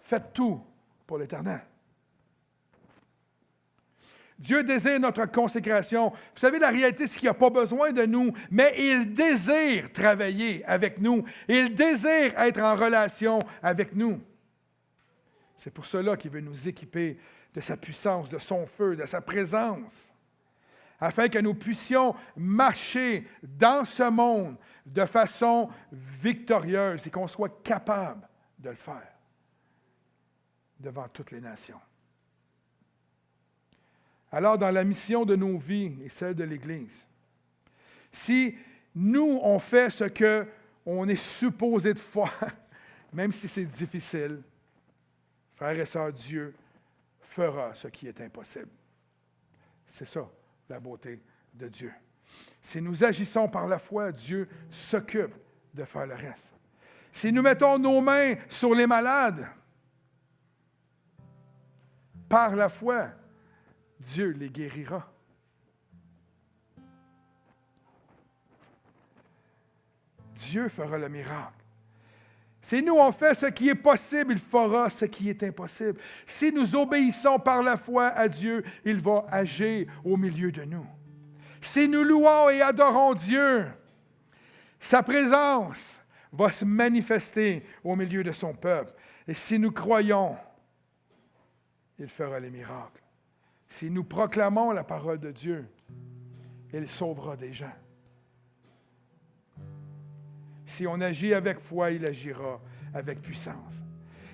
faites tout pour l'Éternel. Dieu désire notre consécration. Vous savez, la réalité, c'est qu'il n'a pas besoin de nous, mais il désire travailler avec nous. Il désire être en relation avec nous. C'est pour cela qu'il veut nous équiper de sa puissance, de son feu, de sa présence, afin que nous puissions marcher dans ce monde de façon victorieuse et qu'on soit capable de le faire devant toutes les nations. Alors, dans la mission de nos vies et celle de l'Église, si nous, on fait ce qu'on est supposé de faire, même si c'est difficile, frères et sœurs, Dieu fera ce qui est impossible. C'est ça, la beauté de Dieu. Si nous agissons par la foi, Dieu s'occupe de faire le reste. Si nous mettons nos mains sur les malades, par la foi, Dieu les guérira. Dieu fera le miracle. Si nous, on fait ce qui est possible, il fera ce qui est impossible. Si nous obéissons par la foi à Dieu, il va agir au milieu de nous. Si nous louons et adorons Dieu, sa présence va se manifester au milieu de son peuple. Et si nous croyons, il fera les miracles. Si nous proclamons la parole de Dieu, il sauvera des gens. Si on agit avec foi, il agira avec puissance.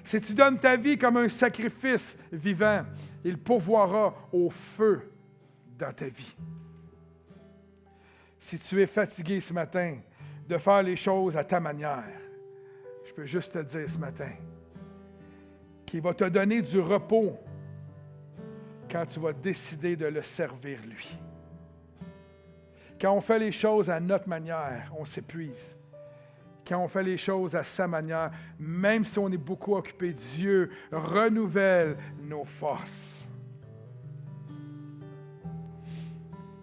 Si tu donnes ta vie comme un sacrifice vivant, il pourvoira au feu dans ta vie. Si tu es fatigué ce matin de faire les choses à ta manière, je peux juste te dire ce matin qu'il va te donner du repos quand tu vas décider de le servir lui. Quand on fait les choses à notre manière, on s'épuise. Quand on fait les choses à sa manière, même si on est beaucoup occupé, Dieu renouvelle nos forces.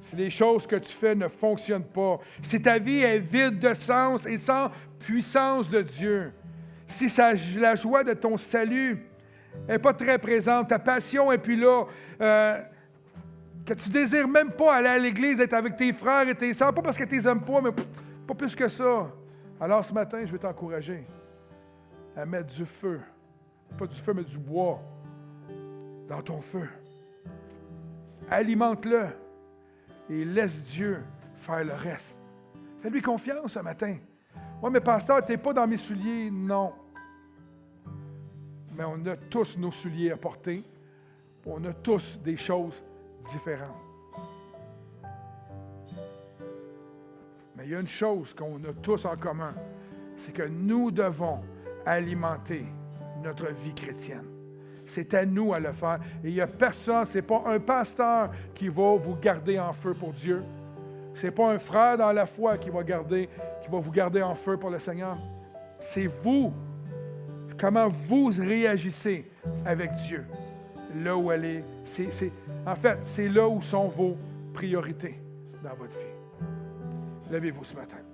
Si les choses que tu fais ne fonctionnent pas, si ta vie est vide de sens et sans puissance de Dieu, si la joie de ton salut n'est pas très présente, ta passion est plus là, que tu ne désires même pas aller à l'église, être avec tes frères et tes sœurs, pas parce que tu les aimes pas, mais pas plus que ça. Alors ce matin, je vais t'encourager à mettre du feu, pas du feu, mais du bois dans ton feu. Alimente-le et laisse Dieu faire le reste. Fais-lui confiance ce matin. Oui, mais pasteur, tu n'es pas dans mes souliers. Non. Mais on a tous nos souliers à porter. On a tous des choses différentes. Mais il y a une chose qu'on a tous en commun, c'est que nous devons alimenter notre vie chrétienne. C'est à nous à le faire. Et il n'y a personne, ce n'est pas un pasteur qui va vous garder en feu pour Dieu. Ce n'est pas un frère dans la foi qui va vous garder en feu pour le Seigneur. C'est vous. Comment vous réagissez avec Dieu. Là où elle est. En fait, c'est là où sont vos priorités dans votre vie. Levez-vous ce matin.